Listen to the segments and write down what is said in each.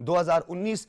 2019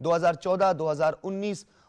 2014, 2019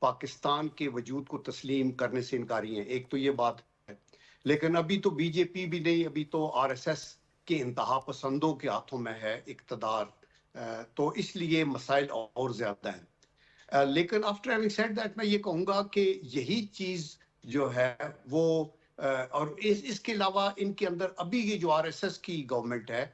پاکستان کے وجود کو تسلیم کرنے سے انکاری ہیں. ایک تو یہ بات ہے. لیکن ابھی تو بی جے پی بھی نہیں, ابھی تو آر ایس ایس کے انتہا پسندوں کے ہاتھوں میں ہے اقتدار, تو اس لیے مسائل اور زیادہ ہیں. لیکن آفٹر ہیونگ سیڈ دیٹ میں یہ کہوں گا کہ یہی چیز جو ہے وہ اور اس کے علاوہ ان کے اندر ابھی یہ جو آر ایس ایس کی گورنمنٹ ہے,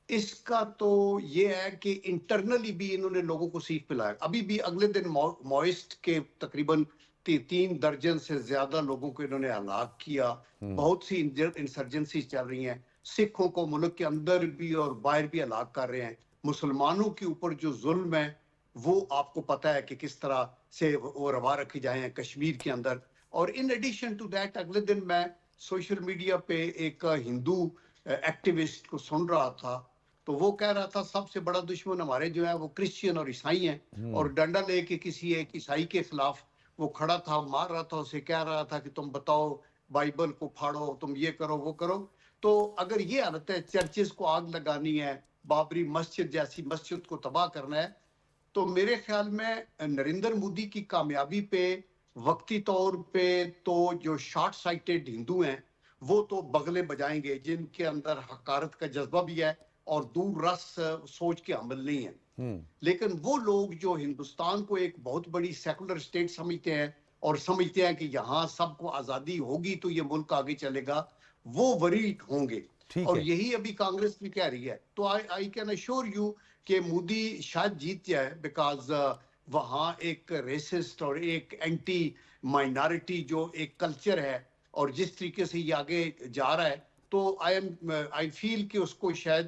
اس کا تو یہ ہے کہ انٹرنلی بھی انہوں نے لوگوں کو سیکھ پلایا. ابھی بھی اگلے دن موئسٹ کے تقریباً 3 درجن سے زیادہ لوگوں کو انہوں نے ہلاک کیا. بہت سی انسرجنسی چل رہی ہیں. سکھوں کو ملک کے اندر بھی اور باہر بھی ہلاک کر رہے ہیں. مسلمانوں کے اوپر جو ظلم ہے وہ آپ کو پتہ ہے کہ کس طرح سے وہ روا رکھی جائے ہیں کشمیر کے اندر. اور ان ایڈیشن ٹو دیٹ اگلے دن میں سوشل میڈیا پہ ایک ہندو ایکٹیوسٹ کو سن رہا تھا, تو وہ کہہ رہا تھا سب سے بڑا دشمن ہمارے جو ہے وہ کرسچین اور عیسائی ہیں, اور ڈنڈا لے کے کسی ایک عیسائی کے خلاف وہ کھڑا تھا, مار رہا تھا, اسے کہہ رہا تھا کہ تم بتاؤ بائبل کو پھاڑو, تم یہ کرو وہ کرو. تو اگر یہ حالت ہے, چرچز کو آگ لگانی ہے, بابری مسجد جیسی مسجد کو تباہ کرنا ہے, تو میرے خیال میں نریندر مودی کی کامیابی پہ وقتی طور پہ تو جو شارٹ سائٹڈ ہندو ہیں وہ تو بغلے بجائیں گے, جن کے اندر حقارت کا جذبہ بھی ہے اور دور رس سوچ کے عمل نہیں ہے. لیکن وہ لوگ جو ہندوستان کو ایک بہت بڑی سیکولر اسٹیٹ سمجھتے ہیں اور سمجھتے ہیں کہ یہاں سب کو آزادی ہوگی تو یہ ملک آگے چلے گا, وہ وریڈ ہوں گے. اور یہی ابھی کانگریس بھی کہہ رہی ہے. تو آئی کین ایشور یو کہ مودی شاید جیت جائے, بیکاز وہاں ایک ریسسٹ اور ایک اینٹی مائنارٹی جو ایک کلچر ہے, اور جس طریقے سے یہ آگے جا رہا ہے, تو آئی فیل کہ اس کو شاید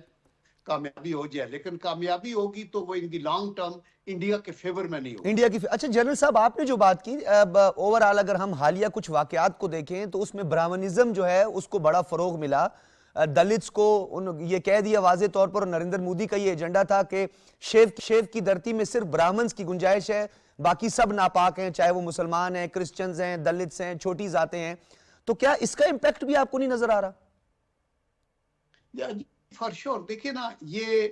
کامیابی ہو جائے. لیکن کامیابی ہوگی تو وہ ان دی لانگ ٹرم انڈیا کے فیور میں نہیں ہوگی. انڈیا کی اچھا جنرل صاحب, آپ نے جو بات کی, اوورآل اگر ہم حالیہ کچھ واقعات کو دیکھیں تو اس میں برہمنزم جو ہے اس کو بڑا فروغ ملا. دلتس کو یہ کہہ دیا واضح طور پر, نریندر مودی کا یہ ایجنڈا تھا کہ شیو کی دھرتی میں صرف برہمنز کی گنجائش ہے, باقی سب ناپاک ہیں, چاہے وہ مسلمان ہیں, کرسچنز ہیں, دلتس ہیں, چھوٹی ذاتیں ہیں. تو کیا اس کا امپیکٹ بھی آپ کو نہیں نظر آ رہا؟ For sure. دیکھیں نا, یہ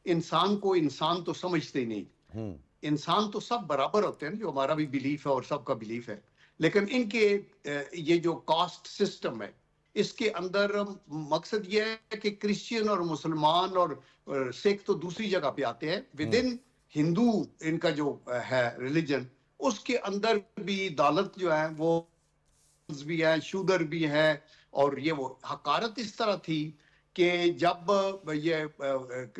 انسان کو انسان تو سمجھتے ہی نہیں. انسان تو سب برابر ہوتے ہیں, جو ہمارا بھی بلیف ہے اور سب کا بلیف ہے. لیکن ان کے یہ جو کاسٹ سسٹم ہے, اس کے اندر مقصد یہ ہے کہ کرسچین اور مسلمان اور سکھ تو دوسری جگہ پہ آتے ہیں. ود ان ہندو ان کا جو ہے ریلیجن, اس کے اندر بھی دالت جو ہے وہ بھی ہے, شودر بھی ہے. اور یہ وہ حقارت اس طرح تھی کہ جب یہ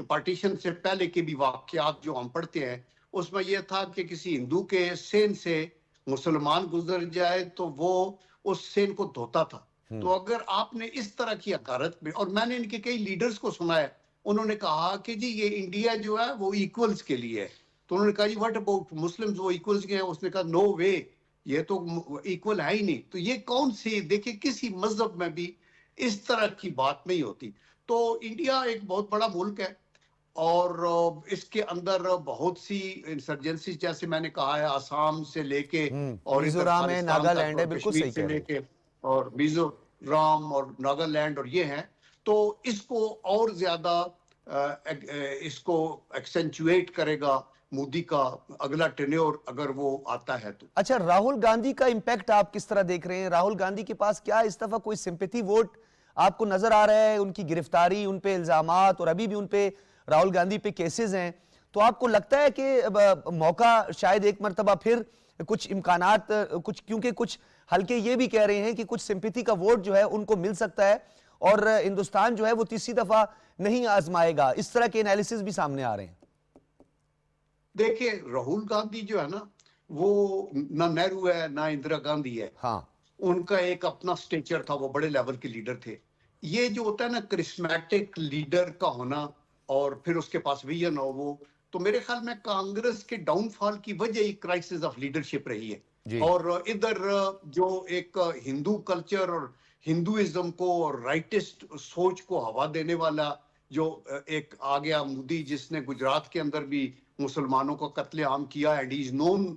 پارٹیشن سے پہلے کے بھی واقعات جو ہم پڑھتے ہیں, اس میں یہ تھا کہ کسی ہندو کے سین سے مسلمان گزر جائے تو وہ اس سین کو دھوتا تھا. تو اگر آپ نے اس طرح کی حقارت میں, اور میں نے ان کے کئی لیڈرز کو سنا ہے, انہوں نے کہا کہ جی یہ انڈیا جو ہے وہ ایکولز کے لیے ہے. تو انہوں نے کہا جی واٹ اباؤٹ مسلمز, وہ ایکولز کے ہیں؟ اس نے کہا نو وے, یہ تو ایکول ہے ہی نہیں. تو یہ کون سی, دیکھیں کسی مذہب میں بھی اس طرح کی بات نہیں ہوتی. تو انڈیا ایک بہت بڑا ملک ہے, اور اس کے اندر بہت سی انسرجنسی, جیسے میں نے کہا ہے, آسام سے لے کے اور میزورام ہے, ناگالینڈ ہے, بالکل صحیح کہہ رہے ہیں, اور میزورام اور ناگالینڈ اور یہ ہیں. تو اس کو اور زیادہ اس کو ایکسینچویٹ کرے گا مودی کا اگلا ٹینیور اگر وہ آتا ہے تو. اچھا, راہل گاندھی کا امپیکٹ آپ کس طرح دیکھ رہے ہیں؟ راہل گاندھی کے پاس کیا اس دفعہ کوئی سمپیتھی ووٹ آپ کو نظر آ رہا ہے؟ ان کی گرفتاری, ان پہ الزامات, اور ابھی بھی ان پہ راہل گاندھی پہ کیسز ہیں, تو آپ کو لگتا ہے کہ موقع شاید ایک مرتبہ پھر کچھ امکانات, کیونکہ کچھ حلقے یہ بھی کہہ رہے ہیں کہ کچھ سمپیتھی کا ووٹ جو ہے ان کو مل سکتا ہے, اور ہندوستان جو ہے وہ تیسری دفعہ نہیں آزمائے گا, اس طرح کے انالیسز بھی سامنے آ رہے ہیں. دیکھیں راہل گاندھی جو ہے نا, وہ نہ نہرو ہے نہ اندرا گاندھی ہے. ہاں, ان کا ایک اپنا سٹیچر تھا, وہ بڑے لیول کے لیڈر تھے. یہ جو ہوتا ہے نا کرسمیٹک لیڈر کا ہونا, اور پھر اس کے پاس ویژن ہو, وہ تو میرے خیال میں کانگریس کے ڈاؤن فال کی وجہ ہی کرائسس آف لیڈرشپ رہی ہے. اور ادھر جو ایک ہندو کلچر اور ہندوازم کو اور رائٹسٹ سوچ کو ہوا دینے والا جو ایک آ گیا مودی, جس نے گجرات کے اندر بھی مسلمانوں کو قتل عام کیا, and he is known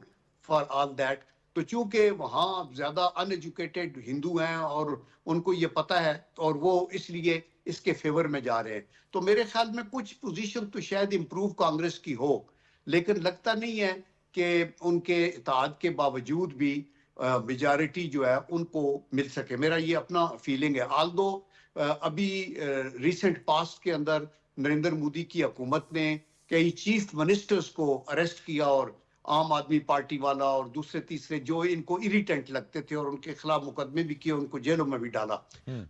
for all that. تو چونکہ وہاں زیادہ ان ایجوکیٹڈ ہندو ہیں اور ان کو یہ پتہ ہے, اور وہ اس لیے اس کے فیور میں جا رہے ہیں. تو میرے خیال میں کچھ پوزیشن تو شاید امپروو کانگریس کی ہو, لیکن لگتا نہیں ہے کہ ان کے اتحاد کے باوجود بھی میجارٹی جو ہے ان کو مل سکے. میرا یہ اپنا فیلنگ ہے. آلدو ابھی ریسنٹ پاسٹ کے اندر نریندر مودی کی حکومت نے کئی چیف منسٹرز کو اریسٹ کیا اور عام آدمی پارٹی والا اور دوسرے تیسرے جو ان کو اریٹنٹ لگتے تھے اور ان کے خلاف مقدمے بھی کیے, ان کو جیلوں میں بھی ڈالا.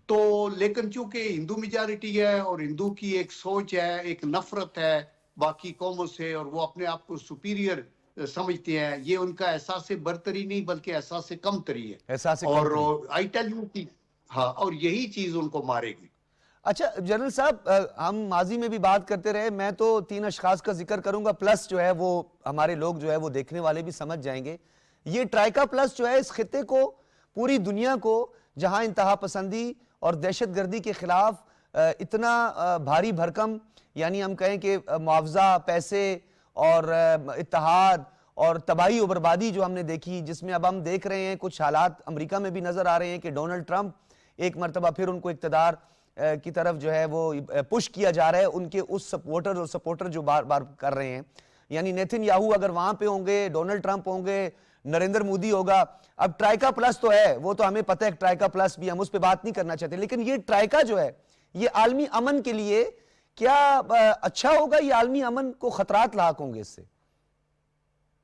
تو لیکن چونکہ ہندو میجارٹی ہے اور ہندو کی ایک سوچ ہے, ایک نفرت ہے باقی قوموں سے, اور وہ اپنے آپ کو سپیریئر سمجھتے ہیں, یہ ان کا احساس برتری نہیں بلکہ احساس کم تری ہے. اور آئی ٹیل یو کہ ہاں, اور یہی چیز ان کو مارے گی. اچھا جنرل صاحب, ہم ماضی میں بھی بات کرتے رہے, میں تو 3 اشخاص کا ذکر کروں گا, پلس جو ہے وہ ہمارے لوگ جو ہے وہ دیکھنے والے بھی سمجھ جائیں گے. یہ ٹرائیکا پلس جو ہے اس خطے کو, پوری دنیا کو, جہاں انتہا پسندی اور دہشت گردی کے خلاف اتنا بھاری بھرکم, یعنی ہم کہیں کہ معاوضہ, پیسے اور اتحاد اور تباہی و بربادی جو ہم نے دیکھی, جس میں اب ہم دیکھ رہے ہیں کچھ حالات امریکہ میں بھی نظر آ رہے ہیں کہ ڈونلڈ ٹرمپ ایک مرتبہ پھر ان کو اقتدار کی طرف جو ہے وہ پش کیا جا رہا ہے, ان کے اس سپورٹر جو بار بار کر رہے ہیں. یعنی نیتن یاہو اگر وہاں پہ ہوں گے, ڈونلڈ ٹرمپ ہوں گے, نریندر مودی ہوگا. اب ٹرائیکا پلس تو ہے, وہ تو ہمیں پتہ ہے ٹرائیکا پلس بھی, ہم اس پہ بات نہیں کرنا چاہتے, لیکن یہ ٹرائیکا جو ہے یہ عالمی امن کے لیے کیا اچھا ہوگا, یہ عالمی امن کو خطرات لاحق ہوں گے اس سے؟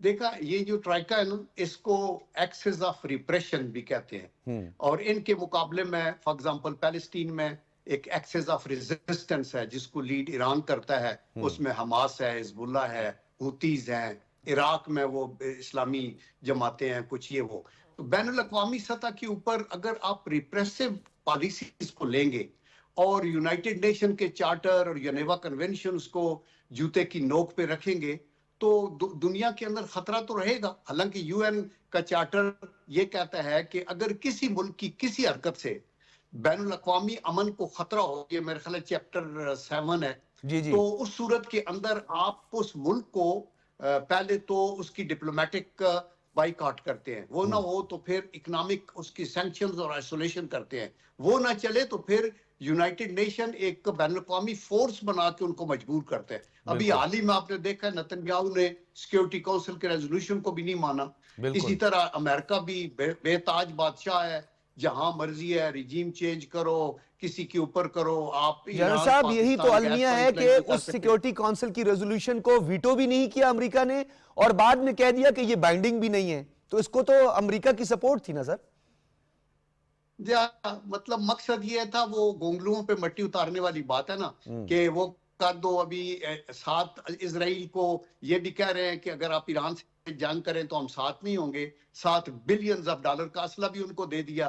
دیکھا, یہ جو ٹرائیکا ہے نا, اس کو ایکسز آف ریپریشن بھی کہتے ہیں, اور ان کے مقابلے میں فار ایگزامپل پیلسٹین میں ایک ایکسز آف ریزسٹنس ہے جس کو لیڈ ایران کرتا ہے. اس میں حماس ہے, حزب اللہ ہے, ہوتیز ہیں, عراق میں وہ اسلامی جماعتیں ہیں کچھ, یہ وہ. تو بین الاقوامی سطح کے اوپر اگر آپ ریپریسو پالیسیز کو لیں گے اور یونائٹڈ نیشن کے چارٹر اور جنیوا کنونشنز کو جوتے کی نوک پہ رکھیں گے تو دنیا کے اندر خطرہ تو رہے گا. حالانکہ یو این کا چارٹر یہ کہتا ہے کہ اگر کسی ملک کی کسی حرکت سے بین الاقوامی امن کو خطرہ ہو, یہ میرے خیال چیپٹر 7 ہے, تو اس صورت کے اندر آپ اس ملک کو پہلے تو اس کی ڈپلومیٹک بائیکاٹ کرتے ہیں, وہ نہ ہو تو پھر اکنامک اس کی سینکشنز اور آئسولیشن کرتے ہیں, وہ نہ چلے تو پھر یونائٹڈ نیشن ایک بین الاقوامی فورس بنا کے ان کو مجبور کرتے ہیں. ابھی حال ہی میں آپ نے دیکھا نتن یاہو نے سیکیورٹی کونسل کے ریزولوشن کو بھی نہیں مانا. اسی طرح امریکہ بھی بے تاج بادشاہ ہے, جہاں مرضی ہے ریجیم چینج کرو, کسی کے اوپر کرو آپ. جنرل صاحب یہی تو المیہ ہے کہ اس سیکیورٹی کونسل کی ریزولوشن کو ویٹو بھی نہیں کیا امریکہ نے, اور بعد میں کہہ دیا کہ یہ بائنڈنگ بھی نہیں ہے, تو اس کو تو امریکہ کی سپورٹ تھی نا سر. مطلب مقصد یہ تھا, وہ گونگلوؤں پہ مٹی اتارنے والی بات ہے نا, کہ وہ کر دو. ابھی ساتھ اسرائیل کو یہ بھی کہہ رہے ہیں کہ اگر آپ ایران سے جنگ کریں تو ہم ساتھ نہیں ہوں گے, $7 بلین کا اسلحہ بھی ان کو دے دیا,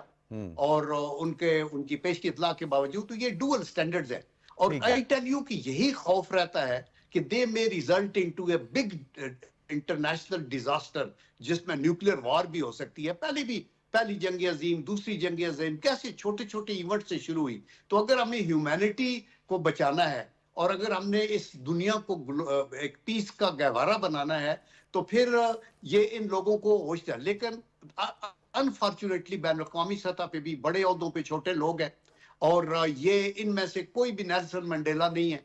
اور ان کی پیشگی اطلاع کے باوجود. تو یہ ڈوئل سٹینڈرڈز ہے, اور آئی ٹیل یو کہ یہی خوف رہتا ہے کہ دے میں result into a big international disaster, جس میں نیوکلیئر وار بھی ہو سکتی ہے. پہلی جنگ عظیم, دوسری جنگ عظیم کیسے چھوٹے چھوٹے ایونٹ سے شروع ہوئی. تو اگر ہمیں ہیومینٹی کو بچانا ہے اور اگر ہم نے اس دنیا کو ایک پیس کا گہوارہ بنانا ہے تو پھر یہ ان لوگوں کو ہوش ہے. لیکن انفارچونیٹلی بین الاقوامی سطح پہ بھی بڑے عہدوں پہ چھوٹے لوگ ہیں, اور یہ ان میں سے کوئی بھی نیلسن منڈیلا نہیں ہے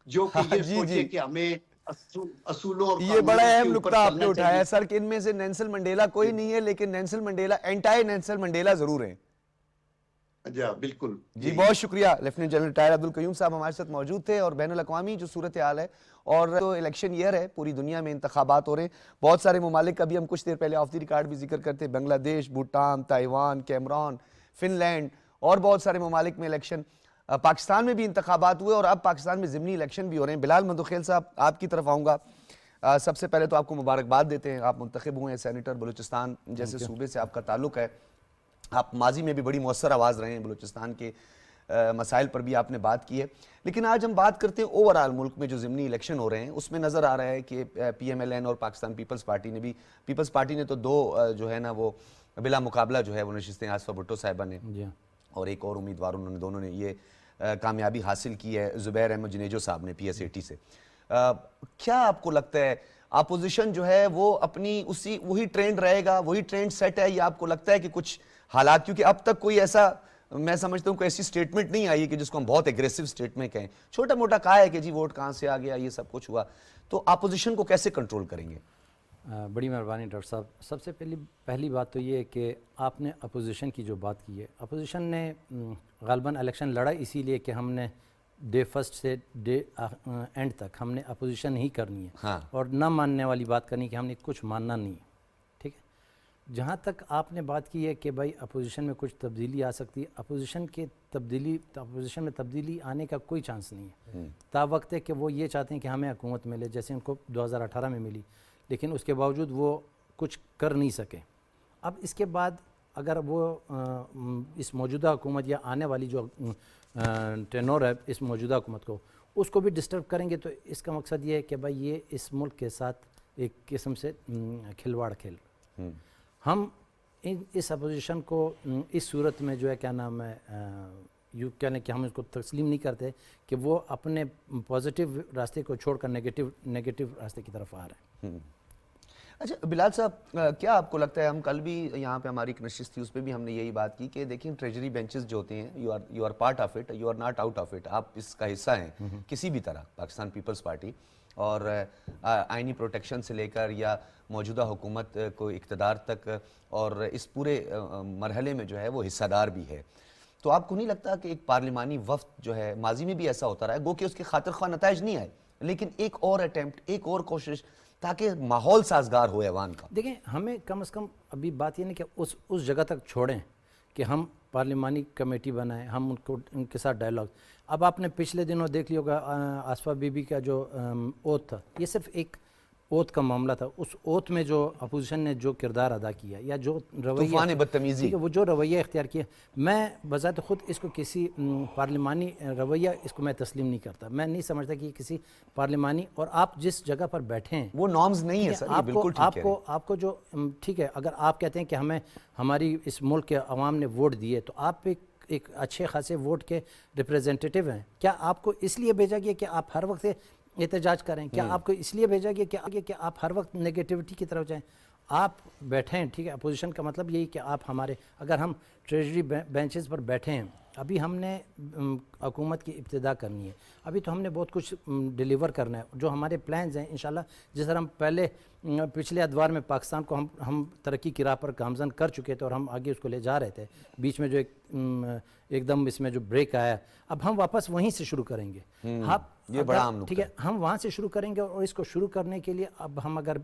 جو کہ یہ سوچے کہ ہمیں اصولوں اور یہ بڑا اہم نقطہ آپ نے اٹھایا ہے سر, کہ ان میں سے نیلسن منڈیلا کوئی نہیں ہے, لیکن Nelson Mandela anti Nelson Mandela ضرور ہیں. بالکل جی, بہت شکریہ. لیفٹیننٹ جنرل ریٹائر عبدالقیوم صاحب ہمارے ساتھ موجود تھے. اور بین الاقوامی جو صورتحال ہے, اور تو الیکشن ایئر ہے, پوری دنیا میں انتخابات ہو رہے ہیں, بہت سارے ممالک, ابھی ہم کچھ دیر پہلے آف دی ریکارڈ بھی ذکر کرتے, Bangladesh, Bhutan, Taiwan, Cameroon, Finland اور بہت سارے ممالک میں الیکشن. پاکستان میں بھی انتخابات ہوئے, اور اب پاکستان میں ضمنی الیکشن بھی ہو رہے ہیں. بلال مندوخیل صاحب, آپ کی طرف آؤں گا. سب سے پہلے تو آپ کو مبارکباد دیتے ہیں, آپ منتخب ہوئے ہیں سینیٹر. بلوچستان جیسے صوبے سے آپ کا تعلق ہے, آپ ماضی میں بھی بڑی مؤثر آواز رہے ہیں, بلوچستان کے مسائل پر بھی آپ نے بات کی ہے. لیکن آج ہم بات کرتے ہیں اوورآل ملک میں جو ضمنی الیکشن ہو رہے ہیں, اس میں نظر آ رہا ہے کہ پی ایم ایل این اور پاکستان پیپلز پارٹی نے بھی, پیپلز پارٹی نے تو 2 جو ہے نا وہ بلا مقابلہ جو ہے وہ نشستیں آصفہ بھٹو صاحبہ نے اور ایک اور امیدوار, انہوں نے دونوں نے یہ کامیابی حاصل کی ہے, زبیر احمد جنیجو صاحب نے PS80 سے. کیا آپ کو لگتا ہے اپوزیشن جو ہے وہ اپنی وہی ٹرینڈ رہے گا, وہی ٹرینڈ سیٹ ہے, یا آپ کو لگتا ہے کہ کچھ حالات, کیونکہ اب تک کوئی ایسا, میں سمجھتا ہوں کوئی ایسی سٹیٹمنٹ نہیں آئی ہے کہ جس کو ہم بہت ایگریسو سٹیٹمنٹ کہیں, چھوٹا موٹا کہا ہے کہ جی ووٹ کہاں سے آ گیا, یہ سب کچھ ہوا, تو اپوزیشن کو کیسے کنٹرول کریں گے؟ بڑی مہربانی ڈاکٹر صاحب. سب سے پہلی بات تو یہ ہے کہ آپ نے اپوزیشن کی جو بات کی ہے, اپوزیشن نے غالباً الیکشن لڑا اسی لیے کہ ہم نے ڈے فرسٹ سے ڈے اینڈ تک ہم نے اپوزیشن ہی کرنی ہے اور نہ ماننے والی بات کرنی کہ ہم نے کچھ ماننا نہیں ہے. ٹھیک ہے, جہاں تک آپ نے بات کی ہے کہ بھائی اپوزیشن میں کچھ تبدیلی آ سکتی ہے, اپوزیشن میں تبدیلی آنے کا کوئی چانس نہیں ہے. تا وقت ہے کہ وہ یہ چاہتے ہیں کہ ہمیں حکومت ملے جیسے ان کو 2018 میں ملی, لیکن اس کے باوجود وہ کچھ کر نہیں سکے. اب اس کے بعد اگر وہ اس موجودہ حکومت یا آنے والی جو ٹینور ہے اس موجودہ حکومت کو, اس کو بھی ڈسٹرب کریں گے, تو اس کا مقصد یہ ہے کہ بھائی یہ اس ملک کے ساتھ ایک قسم سے کھلواڑ کھیل. ہم اس اپوزیشن کو اس صورت میں جو ہے کیا نام ہے یوں کہنے کہ ہم اس کو تسلیم نہیں کرتے کہ وہ اپنے پازیٹیو راستے کو چھوڑ کر نیگیٹو راستے کی طرف آ رہے ہیں. اچھا بلال صاحب, کیا آپ کو لگتا ہے, ہم کل بھی یہاں پہ ہماری ایک نشست تھی اس پہ بھی ہم نے یہی بات کی کہ دیکھیں ٹریجری بینچز جو ہوتے ہیں, you are part of it, you are not out of it, آپ اس کا حصہ ہیں کسی بھی طرح, پاکستان پیپلز پارٹی, اور آئینی پروٹیکشن سے لے کر یا موجودہ حکومت کو اقتدار تک اور اس پورے مرحلے میں جو ہے وہ حصہ دار بھی ہے. تو آپ کو نہیں لگتا کہ ایک پارلیمانی وفد جو ہے, ماضی میں بھی ایسا ہوتا رہا ہے, گو کہ اس کے خاطر خواہ نتائج نہیں آئے, لیکن ایک اور اٹیمپٹ, ایک اور کوشش تاکہ ماحول سازگار ہو ایوان کا. دیکھیں ہمیں کم از کم ابھی بات یہ نہیں کہ اس جگہ تک چھوڑیں کہ ہم پارلیمانی کمیٹی بنائیں, ہم ان کے ساتھ ڈائلاگ. اب آپ نے پچھلے دنوں دیکھ لیا ہوگا آصفہ بی بی کا جو اوتھ تھا, یہ صرف ایک اوتھ کا معاملہ تھا. اس اوتھ میں جو اپوزیشن نے جو کردار ادا کیا یا جو طوفان بدتمیزی, وہ جو رویہ اختیار کیا, میں بذات خود اس کو کسی پارلیمانی رویہ اس کو میں تسلیم نہیں کرتا. میں نہیں سمجھتا کہ یہ کسی پارلیمانی, اور آپ جس جگہ پر بیٹھے ہیں وہ نارمز نہیں ہے سر, یہ بالکل ٹھیک ہے. آپ کو جو ٹھیک ہے, اگر آپ کہتے ہیں کہ ہمیں ہماری اس ملک کے عوام نے ووٹ دیے تو آپ ایک اچھے خاصے ووٹ کے ریپریزنٹیٹیو ہیں. کیا آپ کو اس لیے بھیجا گیا کہ آپ ہر وقت احتجاج کریں؟ کیا آپ کو اس لیے بھیجا گیا کہ آپ ہر وقت نیگیٹیوٹی کی طرف جائیں؟ آپ بیٹھیں, ٹھیک ہے, اپوزیشن کا مطلب یہی کہ آپ ہمارے, اگر ہم ٹریجری بینچز پر بیٹھے ہیں, ابھی ہم نے حکومت کی ابتدا کرنی ہے, ابھی تو ہم نے بہت کچھ ڈیلیور کرنا ہے. جو ہمارے پلانز ہیں انشاءاللہ, جس طرح ہم پچھلے ادوار میں پاکستان کو ہم ترقی کی راہ پر گامزن کر چکے تھے اور ہم آگے اس کو لے جا رہے تھے, بیچ میں جو ایک دم اس میں جو بریک آیا, اب ہم واپس وہیں سے شروع کریں گے. یہ بڑا عام ٹھیک ہے, ہم وہاں سے شروع کریں گے, اور اس کو شروع کرنے کے لیے اب ہم اگر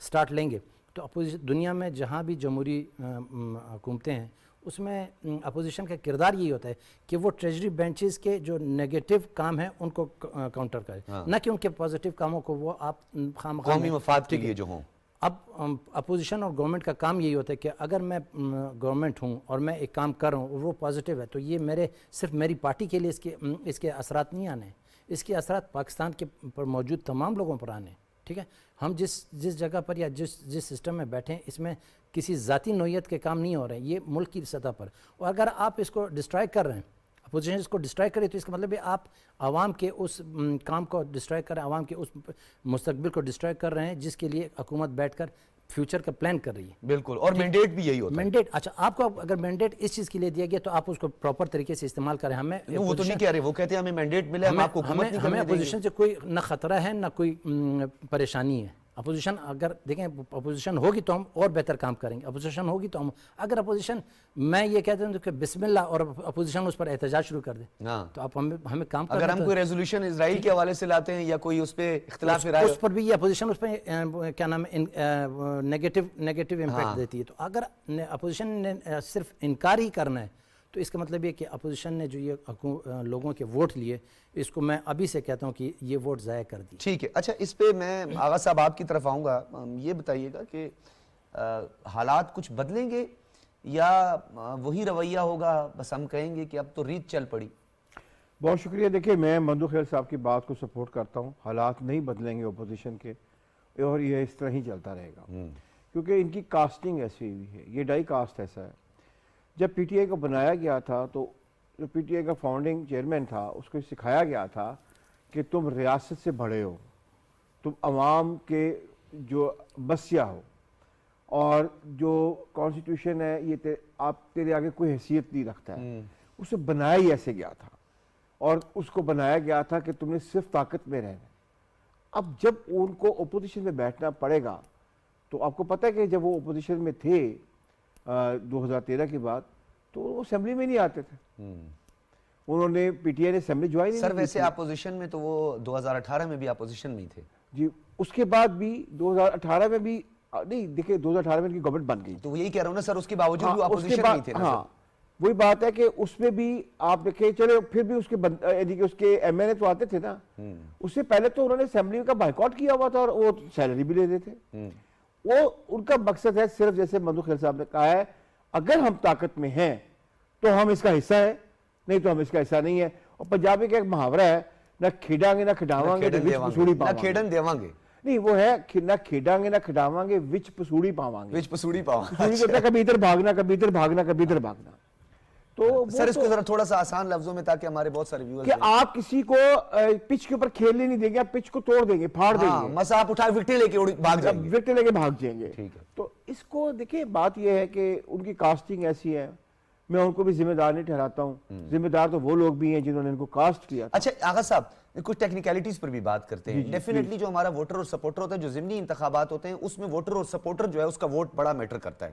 سٹارٹ لیں گے تو دنیا میں جہاں بھی جمہوری حکومتیں ہیں اس میں اپوزیشن کا کردار یہی ہوتا ہے کہ وہ ٹریجری بینچز کے جو نیگیٹو کام ہیں ان کو کاؤنٹر کرے, نہ کہ ان کے پازیٹیو کاموں کو وہ آپ قومی مفاد کے لیے جو ہوں. اب اپوزیشن اور گورنمنٹ کا کام یہی ہوتا ہے کہ اگر میں گورنمنٹ ہوں اور میں ایک کام کر رہا ہوں اور وہ پازیٹیو ہے, تو یہ صرف میری پارٹی کے لیے اس کے اثرات نہیں آنے, اس کے اثرات پاکستان کے پر موجود تمام لوگوں پر آنے. ٹھیک ہے, ہم جس جگہ پر یا جس سسٹم میں بیٹھے ہیں اس میں کسی ذاتی نوعیت کے کام نہیں ہو رہے ہیں, یہ ملک کی سطح پر. اور اگر آپ اس کو ڈسٹرائے کر رہے ہیں, اپوزیشن اس کو ڈسٹرائے کرے, تو اس کا مطلب ہے آپ عوام کے اس کام کو ڈسٹرائے کر رہے ہیں, عوام کے اس مستقبل کو ڈسٹرائے کر رہے ہیں جس کے لیے حکومت بیٹھ کر فیوچر کا پلان کر رہی ہے. بالکل, اور مینڈیٹ بھی یہی ہوتا ہے. مینڈیٹ, اچھا آپ کو اگر مینڈیٹ اس چیز کے لیے دیا گیا تو آپ اس کو پراپر طریقے سے استعمال کریں. ہمیں وہ تو نہیں کہہ رہے, وہ کہتے ہیں ہمیں مینڈیٹ ملا, ہم آپ کو حکومت نہیں کرنے دیں گے. ہمیں اپوزیشن سے کوئی نہ خطرہ ہے نہ کوئی پریشانی ہے. اپوزیشن اگر دیکھیں, اپوزیشن ہوگی تو ہم اور بہتر کام کریں گے. اپوزیشن ہوگی تو ہم, اگر اپوزیشن, میں یہ کہتا ہوں کہ بسم اللہ, اور اپوزیشن اس پر احتجاج شروع کر دے تو آپ ہمیں کام کرنا. اگر ہم کوئی ریزولوشن اسرائیل کے حوالے سے لاتے ہیں یا کوئی اس پہ اختلاف رائے, اس پر بھی یہ اپوزیشن اس پہ کیا نام ہے نیگیٹو امپیکٹ دیتی ہے. تو اگر اپوزیشن نے صرف انکار ہی کرنا ہے تو اس کا مطلب یہ کہ اپوزیشن نے جو یہ لوگوں کے ووٹ لیے, اس کو میں ابھی سے کہتا ہوں کہ یہ ووٹ ضائع کر دی. ٹھیک ہے. اچھا, اس پہ میں آغا صاحب آپ کی طرف آؤں گا. یہ بتائیے گا کہ حالات کچھ بدلیں گے یا وہی رویہ ہوگا, بس ہم کہیں گے کہ اب تو ریت چل پڑی؟ بہت شکریہ. دیکھیں, میں مندو خیل صاحب کی بات کو سپورٹ کرتا ہوں. حالات نہیں بدلیں گے اپوزیشن کے, اور یہ اس طرح ہی چلتا رہے گا, کیونکہ ان کی کاسٹنگ ایسی ہوئی ہے, یہ ڈائی کاسٹ ایسا ہے. جب پی ٹی آئی کو بنایا گیا تھا تو جو پی ٹی آئی کا فاؤنڈنگ چیئرمین تھا, اس کو سکھایا گیا تھا کہ تم ریاست سے بڑے ہو, تم عوام کے جو مسیح ہو, اور جو کانسٹیٹیوشن ہے یہ آپ تیرے آگے کوئی حیثیت نہیں رکھتا ہے. اسے بنایا ہی ایسے گیا تھا, اور اس کو بنایا گیا تھا کہ تم نے صرف طاقت میں رہنا. اب جب ان کو اپوزیشن میں بیٹھنا پڑے گا تو آپ کو پتہ ہے کہ جب وہ اپوزیشن میں تھے 2013 کے بعد تو وہ اسمبلی میں نہیں آتے تھے. انہوں نے پی ٹی آئی نے اسمبلی جوائن نہیں سر کی ویسے تھی. اپوزیشن میں تو وہ 2018 میں بھی اپوزیشن میں ہی تھے. جی اس کے بعد بھی 2018 میں بھی نہیں، دیکھیں 2018 میں ان کی گورنمنٹ بن گئی. تو وہ یہی کہہ رہا ہوں نا سر، اس کے باوجود بھی وہ ہاں، اس کے اپوزیشن میں ہی بعد تھے نا ہاں سر. وہی بات ہے کہ اس میں بھی آپ دیکھیں چلے پھر بھی اس کے یعنی کہ اس کے ایم این اے تو آتے تھے نا. اس سے پہلے تو انہوں نے اسمبلی کا بائیکاٹ کیا ہوا تھا اور وہ سیلری بھی لیتے تھے. وہ ان کا مقصد ہے صرف جیسے مندو خیل صاحب نے کہا ہے اگر ہم طاقت میں ہیں تو ہم اس کا حصہ ہیں، نہیں تو ہم اس کا حصہ نہیں ہے. اور پنجابی کا ایک محاورہ ہے، نہ کھیڈاں گے نہ کھڈاواں گے وچ پسوڑی پاواں گے. کھیڈن دیواں گے نہیں وہ ہے نہ کھیڈاں گے نہ کھڈاواں گے وچ پسوڑی پاواں گے. وچ پسوڑی پاواں. پسوڑی ہوتا ہے کبھی ادھر بھاگنا کبھی ادھر بھاگنا کبھی ادھر بھاگنا. تو سر اس کو ذرا تھوڑا سا آسان لفظوں میں تاکہ ہمارے بہت سارے ویورز کہ آپ کسی کو پچ کے اوپر کھیلنے نہیں دیں گے، آپ پچ کو توڑ دیں گے، پھاڑ دیں گے، مسا آپ اٹھا وکٹیں لے کے بھاگ جائیں گے. وکٹیں لے کے بھاگ جائیں گے. ٹھیک ہے. تو اس کو دیکھیں بات یہ ہے کہ ان کی کاسٹنگ ایسی ہے، میں ان کو بھی ذمہ دار نہیں ٹھہراتا ہوں. ذمہ دار تو وہ لوگ بھی ہیں جنہوں نے ان کو کاسٹ کیا. اچھا آغا صاحب کچھ ٹیکنیکلٹیز پر بھی بات کرتے ہیں. ڈیفینیٹلی جو ہمارا ووٹر اور سپورٹر ہوتا ہے، جو ضمنی انتخابات ہوتے ہیں اس میں ووٹر اور سپورٹر جو ہے اس کا ووٹ بڑا میٹر کرتا ہے.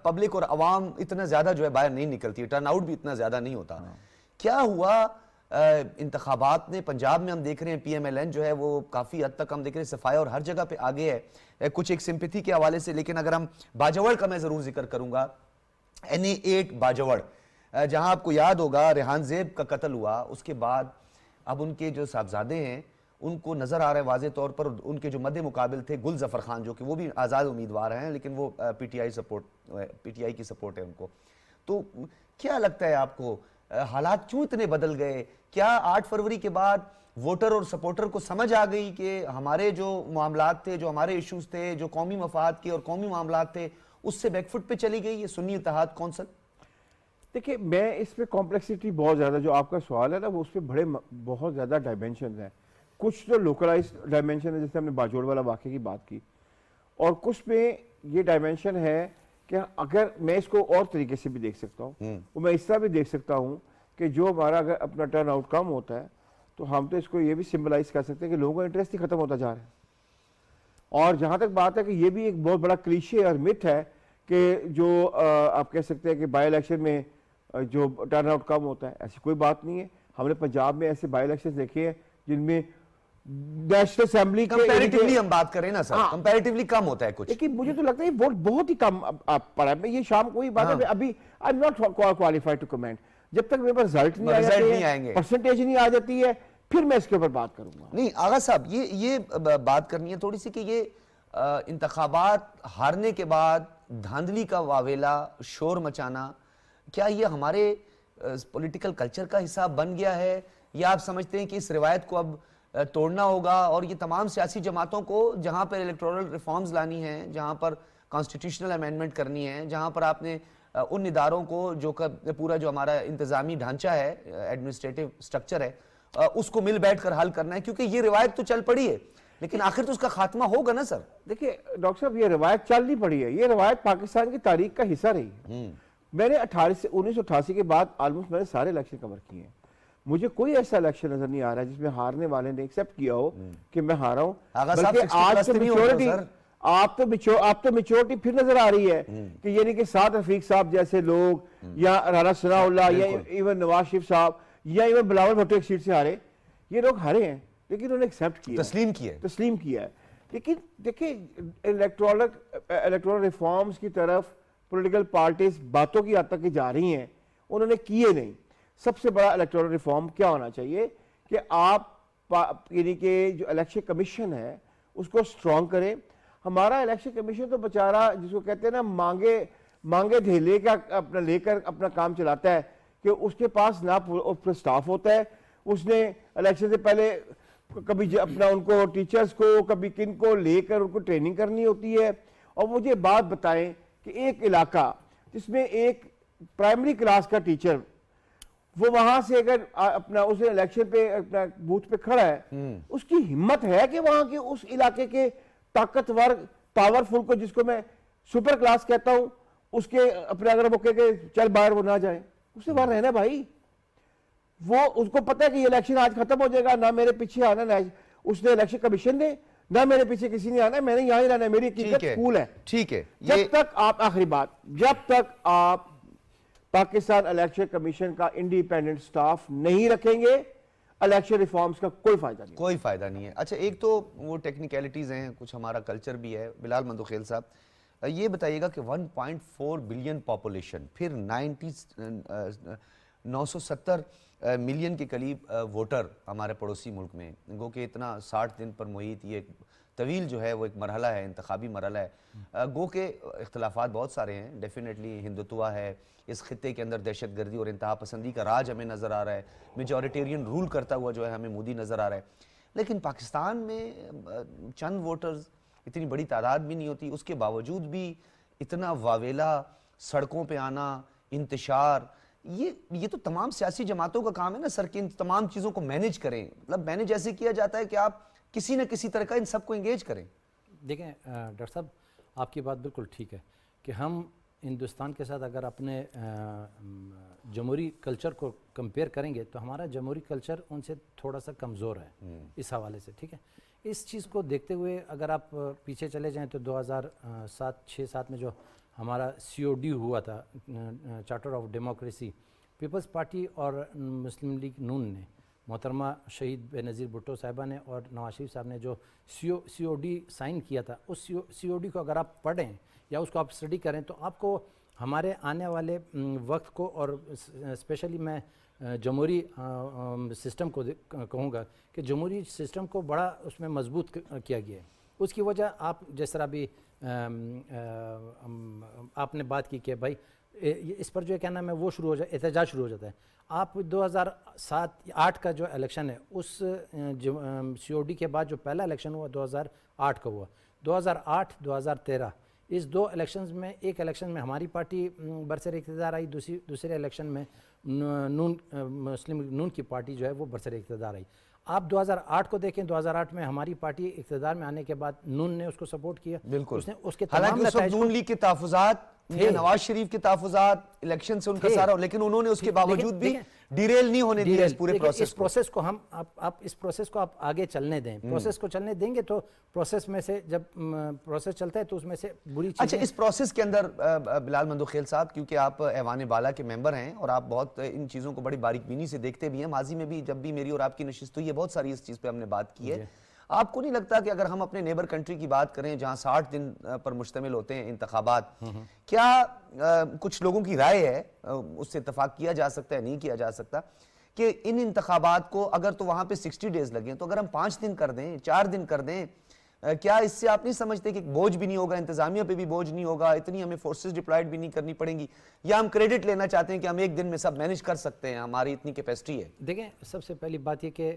پبلک اور عوام اتنا زیادہ جو ہے باہر نہیں نکلتی، ٹرن آؤٹ بھی اتنا زیادہ نہیں ہوتا. کیا ہوا انتخابات نے پنجاب میں؟ ہم دیکھ رہے ہیں پی ایم ایل این جو ہے وہ کافی حد تک ہم دیکھ رہے ہیں صفایا اور ہر جگہ پہ آگے ہے کچھ ایک سمپتھی کے حوالے سے. لیکن اگر ہم باجوڑ کا میں ضرور ذکر کروں گا، NA8 باجوڑ، جہاں آپ کو یاد ہوگا ریحان زیب کا قتل ہوا، اس کے بعد اب ان کے جو صاحبزادے ہیں ان کو نظر آ رہا ہے واضح طور پر، ان کے جو مد مقابل تھے گل ظفر خان جو کہ وہ بھی آزاد امیدوار ہیں لیکن وہ پی ٹی آئی کی سپورٹ ہے ان کو. تو کیا لگتا ہے آپ کو حالات کیوں اتنے بدل گئے؟ کیا 8 فروری کے بعد ووٹر اور سپورٹر کو سمجھ آ گئی کہ ہمارے جو معاملات تھے، جو ہمارے ایشوز تھے، جو قومی مفاد کے اور قومی معاملات تھے، اس سے بیک فٹ پہ چلی گئی یہ سنی اتحاد کونسل؟ دیکھیں میں اس پہ کمپلیکسٹی بہت زیادہ، جو آپ کا سوال ہے نا وہ اس پہ بہت زیادہ ڈائمینشنز ہیں. کچھ تو لوکلائز ڈائمینشن ہے جیسے ہم نے باجوڑ والا واقعے کی بات کی، اور کچھ میں یہ ڈائمینشن ہے کہ اگر میں اس کو اور طریقے سے بھی دیکھ سکتا ہوں، وہ میں اس طرح بھی دیکھ سکتا ہوں کہ جو ہمارا اگر اپنا ٹرن آؤٹ کم ہوتا ہے تو ہم تو اس کو یہ بھی سمبلائز کر سکتے ہیں کہ لوگوں کا انٹرسٹ ہی ختم ہوتا جا رہا ہے. اور جہاں تک بات ہے کہ یہ بھی ایک بہت بڑا کلیشے اور مت ہے کہ جو آپ کہہ سکتے ہیں کہ بائی الیکشن میں جو ٹرن آؤٹ کم ہوتا ہے، ایسی کوئی بات نہیں ہے. ہم نے پنجاب میں ایسے بائی الیکشن دیکھے ہیں جن میں نیشنل اسمبلی کمپیریٹیولی ہم بات کریں نا سر، کمپیریٹیولی کم ہوتا ہے کچھ. لیکن مجھے تو لگتا ہے یہ ووٹ بہت ہی کم پڑا ہے. میں یہ شام کو ہی بات ہے، ابھی I am not qualified to comment. جب تک میرے پاس رزلٹ نہیں آئیں گے، پرسنٹیج نہیں آ جاتی ہے، پھر میں اس کے اوپر بات کروں گا. نہیں آغا صاحب یہ بات کرنی ہے تھوڑی سی کہ یہ انتخابات ہارنے کے بعد دھاندلی کا واویلا، شور مچانا، کیا یہ ہمارے پولیٹیکل کلچر کا حصہ بن گیا ہے، یا آپ سمجھتے ہیں کہ اس روایت کو اب توڑنا ہوگا اور یہ تمام سیاسی جماعتوں کو جہاں پر الیکٹورل ریفارمز لانی ہیں، جہاں پر کانسٹیٹیوشنل امینڈمنٹ کرنی ہے، جہاں پر آپ نے ان اداروں کو جو پورا جو ہمارا انتظامی ڈھانچہ ہے، ایڈمنسٹریٹو سٹرکچر ہے، اس کو مل بیٹھ کر حل کرنا ہے؟ کیونکہ یہ روایت تو چل پڑی ہے لیکن آخر تو اس کا خاتمہ ہوگا نا سر. دیکھیں ڈاکٹر صاحب یہ روایت چل نہیں پڑی ہے، یہ روایت پاکستان کی تاریخ کا حصہ رہی ہے. میں نے 1988 کے بعد آلموسٹ میں نے سارے الیکشن کور کیے ہیں. مجھے کوئی ایسا الیکشن نظر نہیں آ رہا ہے جس میں ہارنے والے نے ایکسیپٹ کیا ہو کہ میں ہارا ہوں. بلکہ آج تو میچورٹی، آپ تو میچورٹی پھر نظر آ رہی ہے کہ یعنی کہ سعد رفیق صاحب جیسے لوگ، یا رانا ثناء اللہ، یا ایون نواز شریف صاحب، یا ایون بلاول بھٹو ایک سیٹ سے ہارے، یہ لوگ ہارے ہیں لیکن انہوں نے ایکسیپٹ کیا، تسلیم کیا ہے. لیکن دیکھیں الیکٹورل ریفارمز کی طرف پولیٹیکل پارٹیز باتوں کی حد تک جا رہی ہیں، انہوں نے کیے نہیں. سب سے بڑا الیکٹورل ریفارم کیا ہونا چاہیے کہ آپ یعنی کہ جو الیکشن کمیشن ہے اس کو سٹرونگ کریں. ہمارا الیکشن کمیشن تو بیچارہ جس کو کہتے ہیں نا مانگے دھیلے کا اپنا لے کر اپنا کام چلاتا ہے کہ اس کے پاس نہ سٹاف ہوتا ہے. اس نے الیکشن سے پہلے کبھی اپنا ان کو ٹیچرز کو کبھی کن کو لے کر ان کو ٹریننگ کرنی ہوتی ہے. اور مجھے بات بتائیں کہ ایک علاقہ جس میں ایک پرائمری کلاس کا ٹیچر وہ وہاں سے اگر اپنا اس الیکشن پہ اپنا بوتھ پہ کھڑا ہے، اس کی ہمت ہے کہ وہاں کے اس علاقے کے طاقتور پاورفل کو، جس کو میں سپر کلاس کہتا ہوں، اس کے اپنے اگر وہ کہ چل باہر وہ نہ جائے، اس سے باہر رہنا بھائی. وہ اس کو پتہ ہے کہ یہ الیکشن آج ختم ہو جائے گا، نہ میرے پیچھے آنا. نہ اس نے الیکشن کمیشن نے نہ میرے پیچھے کسی نے آنا ہے, میں نے یہاں ہی رہنا ہے, میری حقیقت ٹھیک ہے اسکول ہے. ٹھیک ہے جب تک آپ, آخری بات, جب تک آپ پاکستان الیکشن کمیشن کا انڈیپینڈنٹ سٹاف نہیں رکھیں گے, الیکشن ریفارمز کا کوئی فائدہ نہیں. کوئی فائدہ نہیں ہے. اچھا ایک تو وہ ٹیکنیکلٹیز ہیں, کچھ ہمارا کلچر بھی ہے. بلال مندوخیل صاحب یہ بتائیے گا کہ 1.4 بلین پاپولیشن, پھر 970 ملین کے قریب ووٹر ہمارے پڑوسی ملک میں, گو کہ اتنا 60 دن پر محیط, یہ طویل جو ہے وہ ایک مرحلہ ہے, انتخابی مرحلہ ہے. گو کہ اختلافات بہت سارے ہیں, ڈیفینیٹلی ہندوتوا ہے, اس خطے کے اندر دہشت گردی اور انتہا پسندی کا راج ہمیں نظر آ رہا ہے, میجورٹیرین رول کرتا ہوا جو ہے ہمیں مودی نظر آ رہا ہے. لیکن پاکستان میں چند ووٹرز, اتنی بڑی تعداد بھی نہیں ہوتی, اس کے باوجود بھی اتنا واویلا, سڑکوں پہ آنا, انتشار, یہ تو تمام سیاسی جماعتوں کا کام ہے نا سر, کہ ان تمام چیزوں کو مینیج کریں. مطلب مینیج ایسے کیا جاتا ہے کہ آپ کسی نہ کسی طرح کا ان سب کو انگیج کریں. دیکھیں ڈاکٹر صاحب, آپ کی بات بالکل ٹھیک ہے کہ ہم ہندوستان کے ساتھ اگر اپنے جمہوری کلچر کو کمپیئر کریں گے تو ہمارا جمہوری کلچر ان سے تھوڑا سا کمزور ہے اس حوالے سے. ٹھیک ہے, اس چیز کو دیکھتے ہوئے اگر آپ پیچھے چلے جائیں تو 2007 میں جو ہمارا COD ہوا تھا, charter of democracy, Peoples Party اور مسلم لیگ نون نے, محترمہ شہید بے نظیر بھٹو صاحبہ نے اور نواز شریف صاحب نے جو COD سائن کیا تھا, اس COD کو اگر آپ پڑھیں یا اس کو آپ اسٹڈی کریں تو آپ کو ہمارے آنے والے وقت کو, اور اسپیشلی میں جمہوری سسٹم کو کہوں گا کہ جمہوری سسٹم کو بڑا اس میں مضبوط کیا گیا ہے. اس کی وجہ آپ جس طرح بھی آپ نے بات کی کہ بھائی اس پر جو ہے کیا نام ہے وہ شروع ہو جائے, احتجاج شروع ہو جاتا ہے. آپ 2007-8 کا جو الیکشن ہے, اس COD کے بعد جو پہلا الیکشن ہوا 2008 کا ہوا, 2008-2013 اس دو الیکشنز میں, ایک الیکشن میں ہماری پارٹی برسر اقتدار آئی, دوسرے الیکشن میں مسلم نون کی پارٹی جو ہے وہ برسر اقتدار آئی. آپ 2008 کو دیکھیں, 2008 میں ہماری پارٹی اقتدار میں آنے کے بعد نون نے اس کو سپورٹ کیا. بالکل, اس نے اس کے حالانکہ تمام اس وقت نتائج نون لیگ کے تحفظات, نواز شریف کے تحفظات, الیکشن سے ان کا سارا, لیکن انہوں نے اس کے باوجود بھی ڈیریل نہیں ہونے دیا اس پورے پروسیس کو. ہم آپ اس پروسیس کو آپ آگے چلنے دیں, پروسیس کو چلنے دیں گے تو پروسیس میں سے جب پروسیس چلتا ہے تو اس میں سے بری چیزیں. اچھا اس پروسیس کے اندر بلال مندوخیل صاحب, کیونکہ آپ ایوان بالا کے ممبر ہیں اور آپ بہت ان چیزوں کو بڑی باریک بینی سے دیکھتے بھی ہیں, ماضی میں بھی جب بھی میری اور آپ کی نشست ہوئی ہے بہت ساری اس چیز پہ ہم نے بات کی ہے. آپ کو نہیں لگتا کہ اگر ہم اپنے نیبر کنٹری کی بات کریں جہاں 60 دن پر مشتمل ہوتے ہیں انتخابات, کیا کچھ لوگوں کی رائے ہے, اس سے اتفاق کیا جا سکتا ہے, نہیں کیا جا سکتا, کہ ان انتخابات کو اگر تو وہاں پہ 60 ڈیز لگیں تو اگر ہم 5 دن کر دیں, 4 دن کر دیں, کیا اس سے آپ نہیں سمجھتے کہ بوجھ بھی نہیں ہوگا, انتظامیہ پہ بھی بوجھ نہیں ہوگا, اتنی ہمیں فورسز ڈپلائڈ بھی نہیں کرنی پڑیں گی, یا ہم کریڈٹ لینا چاہتے ہیں کہ ہم ایک دن میں سب مینیج کر سکتے ہیں, ہماری اتنی کیپیسٹی ہے؟ دیکھیں سب سے پہلی بات یہ کہ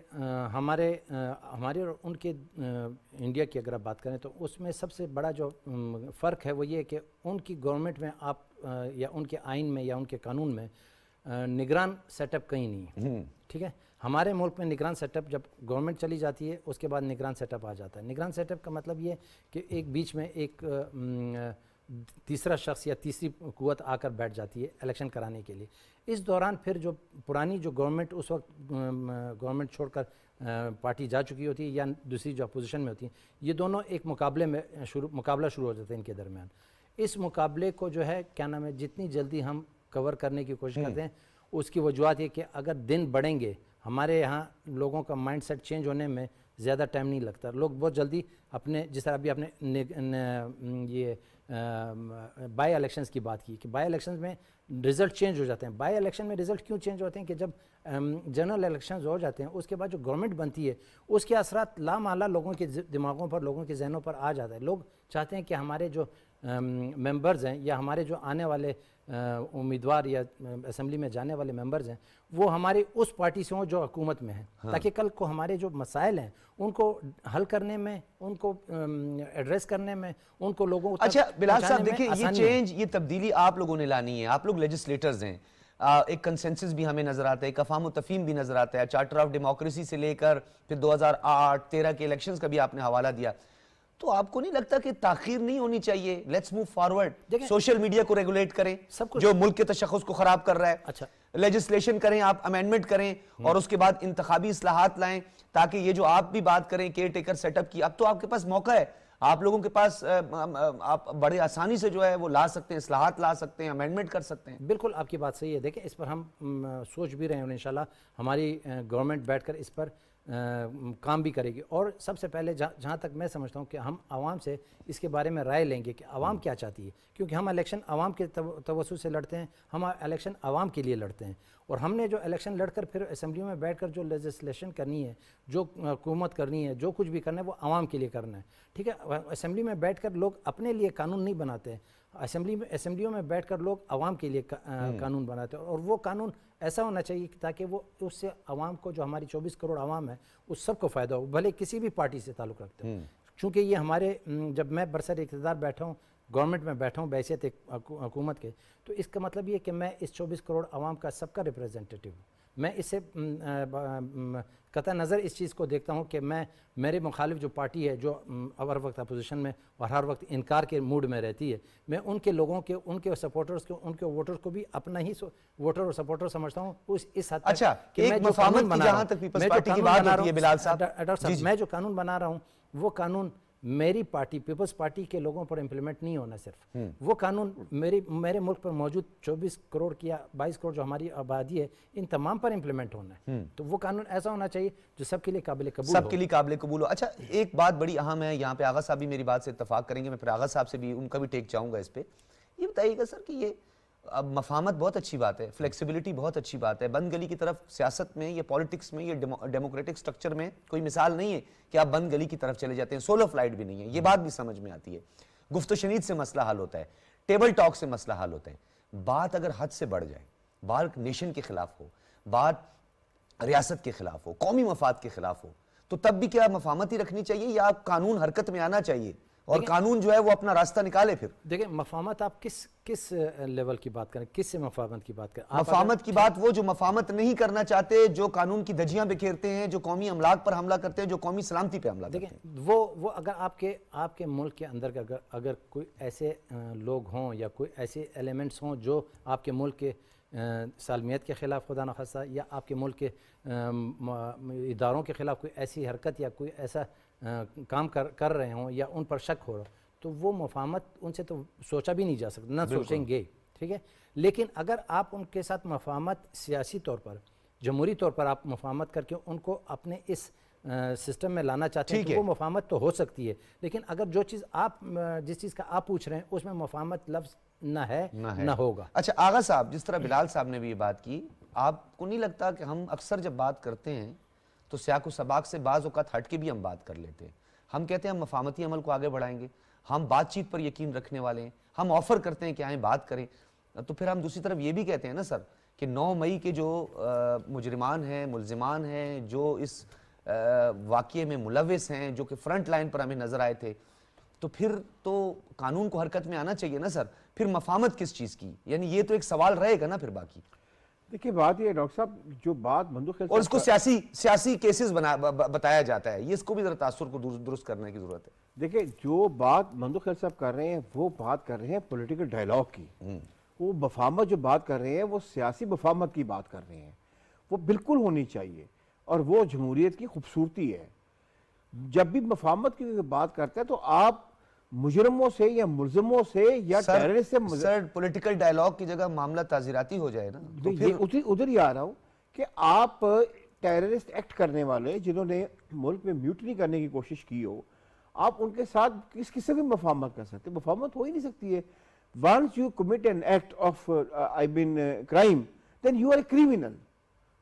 ہمارے اور ان کے انڈیا کی اگر آپ بات کریں تو اس میں سب سے بڑا جو فرق ہے وہ یہ کہ ان کی گورنمنٹ میں آپ یا ان کے آئین میں یا ان کے قانون میں نگران سیٹ اپ کہیں نہیں ہے. ٹھیک ہے, ہمارے ملک میں نگران سیٹ اپ جب گورنمنٹ چلی جاتی ہے اس کے بعد نگران سیٹ اپ آ جاتا ہے. نگران سیٹ اپ کا مطلب یہ کہ ایک بیچ میں ایک تیسرا شخص یا تیسری قوت آ کر بیٹھ جاتی ہے الیکشن کرانے کے لیے. اس دوران پھر جو پرانی جو گورنمنٹ اس وقت گورنمنٹ چھوڑ کر پارٹی جا چکی ہوتی ہے یا دوسری جو اپوزیشن میں ہوتی ہیں, یہ دونوں ایک مقابلہ شروع ہو جاتا ہے ان کے درمیان. اس مقابلے کو جو ہے کیا نام ہے جتنی جلدی ہم کور کرنے کی کوشش کرتے ہیں, اس کی وجوہات یہ کہ اگر دن بڑھیں گے, ہمارے یہاں لوگوں کا مائنڈ سیٹ چینج ہونے میں زیادہ ٹائم نہیں لگتا. لوگ بہت جلدی اپنے, جس طرح ابھی آپ نے یہ بائی الیکشنز کی بات کی کہ بائی الیکشنز میں رزلٹ چینج ہو جاتے ہیں. بائی الیکشن میں رزلٹ کیوں چینج ہوتے ہیں کہ جب جنرل الیکشنز ہو جاتے ہیں اس کے بعد جو گورنمنٹ بنتی ہے اس کے اثرات لامحالہ لوگوں کے دماغوں پر, لوگوں کے ذہنوں پر آ جاتا ہے. لوگ چاہتے ہیں کہ ہمارے جو ممبرز ہیں یا ہمارے جو آنے والے امیدوار یا اسمبلی میں جانے والے ممبرز ہیں وہ ہماری اس پارٹی سے ہوں جو حکومت میں ہیں, تاکہ کل کو ہمارے جو مسائل ہیں ان کو حل کرنے میں, ان کو ایڈریس کرنے میں, ان کو لوگوں تک اچھا بلال صاحب پہنچانے میں دیکھیں, یہ چینج, یہ تبدیلی آپ لوگوں نے لانی ہے, آپ لوگ لیجسلیٹرز ہیں, ایک کنسنسس بھی ہمیں نظر آتا ہے, ایک افہام و تفہیم بھی نظر آتا ہے, چارٹر آف ڈیموکریسی سے لے کر پھر 2008-13 کے الیکشنز کا بھی آپ نے حوالہ دیا, تو آپ کو نہیں لگتا کہ تاخیر نہیں ہونی چاہیے؟ Let's move forward, social media کو ریگولیٹ کریں جو ملک کے تشخص کو خراب کر رہا ہے. اچھا لیجسلیشن کریں, آپ امینڈمنٹ کریں اور اس کے بعد انتخابی اصلاحات لائیں, تاکہ یہ جو آپ بھی بات کریں کیئر ٹیکر سیٹ اپ کی, اب تو آپ کے پاس موقع ہے, آپ لوگوں کے پاس آپ بڑے آسانی سے جو ہے وہ لا سکتے ہیں, اصلاحات لا سکتے ہیں, امینڈمنٹ کر سکتے ہیں. بالکل آپ کی بات صحیح ہے. دیکھیں اس پر ہم سوچ بھی رہے ہیں اور انشاءاللہ ہماری گورنمنٹ بیٹھ کر اس پر کام بھی کرے گی. اور سب سے پہلے جہاں تک میں سمجھتا ہوں کہ ہم عوام سے اس کے بارے میں رائے لیں گے کہ عوام کیا چاہتی ہے, کیونکہ ہم الیکشن عوام کے توسط سے لڑتے ہیں, ہم الیکشن عوام کے لیے لڑتے ہیں, اور ہم نے جو الیکشن لڑ کر پھر اسمبلیوں میں بیٹھ کر جو لیجسلیشن کرنی ہے, جو حکومت کرنی ہے, جو کچھ بھی کرنا ہے وہ عوام کے لیے کرنا ہے. ٹھیک ہے, اسمبلی میں بیٹھ کر لوگ اپنے لیے قانون نہیں بناتے ہیں, اسمبلیوں میں بیٹھ کر لوگ عوام کے لیے قانون بناتے ہیں, اور وہ قانون ایسا ہونا چاہیے تاکہ وہ اس سے عوام کو, جو ہماری 24 کروڑ عوام ہے, اس سب کو فائدہ ہو, بھلے کسی بھی پارٹی سے تعلق رکھتے ہیں. چونکہ یہ ہمارے, جب میں برسر اقتدار بیٹھا ہوں, گورنمنٹ میں بیٹھا ہوں بحیثیت ایک حکومت کے, تو اس کا مطلب یہ کہ میں اس 24 کروڑ عوام کا سب کا ریپریزنٹیٹیو ہوں. میں اس سے قطع نظر اس چیز کو دیکھتا ہوں کہ میرے مخالف جو پارٹی ہے, جو ہر وقت اپوزیشن میں اور ہر وقت انکار کے موڈ میں رہتی ہے, میں ان کے لوگوں کے, ان کے سپورٹرز کے, ان کے ووٹرز کو بھی اپنا ہی ووٹر اور سپورٹر سمجھتا ہوں اس حد تک. اچھا, کہ میں جو قانون بنا رہا ہوں, میں جو قانون بنا رہا ہوں وہ قانون میری پارٹی پیپلز پارٹی کے لوگوں پر امپلیمنٹ نہیں ہونا, صرف وہ قانون میرے ملک پر موجود 24 کروڑ کی یا 22 کروڑ جو ہماری آبادی ہے, ان تمام پر امپلیمنٹ ہونا ہے. تو وہ قانون ایسا ہونا چاہیے جو سب کے لیے قابل قبول ہو. سب کے لیے قابل قبول ہو. اچھا, ایک بات بڑی اہم ہے یہاں پہ, آغا صاحب بھی میری بات سے اتفاق کریں گے, میں پھر آغا صاحب سے بھی ان کا بھی ٹیک چاہوں گا اس پہ. یہ بتائیے گا سر کہ یہ اب مفاہمت بہت اچھی بات ہے, فلیکسیبلٹی بہت اچھی بات ہے, بند گلی کی طرف سیاست میں, یہ پولیٹکس میں, یہ ڈیموکریٹک سٹرکچر میں کوئی مثال نہیں ہے کہ آپ بند گلی کی طرف چلے جاتے ہیں. سولو فلائٹ بھی نہیں ہے, یہ بات بھی سمجھ میں آتی ہے. گفت و شنید سے مسئلہ حل ہوتا ہے, ٹیبل ٹاک سے مسئلہ حل ہوتا ہے. بات اگر حد سے بڑھ جائے, بات نیشن کے خلاف ہو, بات ریاست کے خلاف ہو, قومی مفاد کے خلاف ہو, تو تب بھی کیا مفاہمت ہی رکھنی چاہیے یا قانون حرکت میں آنا چاہیے اور قانون جو ہے وہ اپنا راستہ نکالے؟ پھر دیکھیں مفاہمت آپ کس لیول کی بات کریں, کس سے مفاہمت کی بات کریں؟ مفاہمت کی بات وہ جو مفاہمت نہیں کرنا چاہتے, جو قانون کی دھجیاں بکھیرتے ہیں, جو قومی املاک پر حملہ کرتے ہیں, جو قومی سلامتی پہ حملہ کرتے ہیں. دیکھیں وہ اگر آپ کے ملک کے اندر اگر کوئی ایسے لوگ ہوں یا کوئی ایسے ایلیمنٹس ہوں جو آپ کے ملک کے سالمیت کے خلاف خدا نخواستہ یا آپ کے ملک کے اداروں کے خلاف کوئی ایسی حرکت یا کوئی ایسا کام کر رہے ہوں یا ان پر شک ہو رہا, تو وہ مفاہمت ان سے تو سوچا بھی نہیں جا سکتا, نہ سوچیں گے. ٹھیک ہے, لیکن اگر آپ ان کے ساتھ مفاہمت سیاسی طور پر, جمہوری طور پر آپ مفاہمت کر کے ان کو اپنے اس سسٹم میں لانا چاہتے ہیں تو وہ مفاہمت تو ہو سکتی ہے. لیکن اگر جس چیز کا آپ پوچھ رہے ہیں اس میں مفاہمت لفظ نہ ہے نہ ہوگا. اچھا آغا صاحب, جس طرح بلال صاحب نے بھی یہ بات کی, آپ کو نہیں لگتا کہ ہم اکثر جب بات کرتے ہیں تو سیاق و سباق سے بعض اوقات ہٹ کے بھی ہم بات کر لیتے ہیں؟ ہم کہتے ہیں ہم مفاہمتی عمل کو آگے بڑھائیں گے, ہم بات چیت پر یقین رکھنے والے ہیں, ہم آفر کرتے ہیں کہ آئیں بات کریں, تو پھر ہم دوسری طرف یہ بھی کہتے ہیں نا سر کہ 9 مئی کے جو مجرمان ہیں, ملزمان ہیں, جو اس واقعے میں ملوث ہیں, جو کہ فرنٹ لائن پر ہمیں نظر آئے تھے, تو پھر تو قانون کو حرکت میں آنا چاہیے نا سر. پھر مفاہمت کس چیز کی؟ یعنی یہ تو ایک سوال رہے گا نا پھر باقی. دیکھیے بات یہ ہے ڈاکٹر صاحب, جو بات مندوق اور اس کو سیاسی کیسز بتایا جاتا ہے, یہ اس کو بھی ذرا تاثر کو درست کرنے کی ضرورت ہے. دیکھیں جو بات مندوق خیل صاحب کر رہے ہیں وہ بات کر رہے ہیں پولیٹیکل ڈائلاگ کی, وہ مفاہمت جو بات کر رہے ہیں وہ سیاسی مفاہمت کی بات کر رہے ہیں, وہ بالکل ہونی چاہیے اور وہ جمہوریت کی خوبصورتی ہے. جب بھی مفاہمت کی بات کرتے ہیں تو آپ مجرموں سے یا ملزموں سے یا ٹیررسٹ سے سر پولیٹیکل ڈائلاگ کی جگہ معاملہ تعزیراتی ہو جائے نا. ادھر ہی آ رہا ہوں کہ آپ ٹیررسٹ ایکٹ کرنے والے جنہوں نے ملک میں میوٹنی کرنے کی کوشش کی ہو, آپ ان کے ساتھ کس سے بھی مفاہمت کر سکتے؟ مفاہمت ہو ہی نہیں سکتی ہے. once you commit an act of crime then you are a criminal.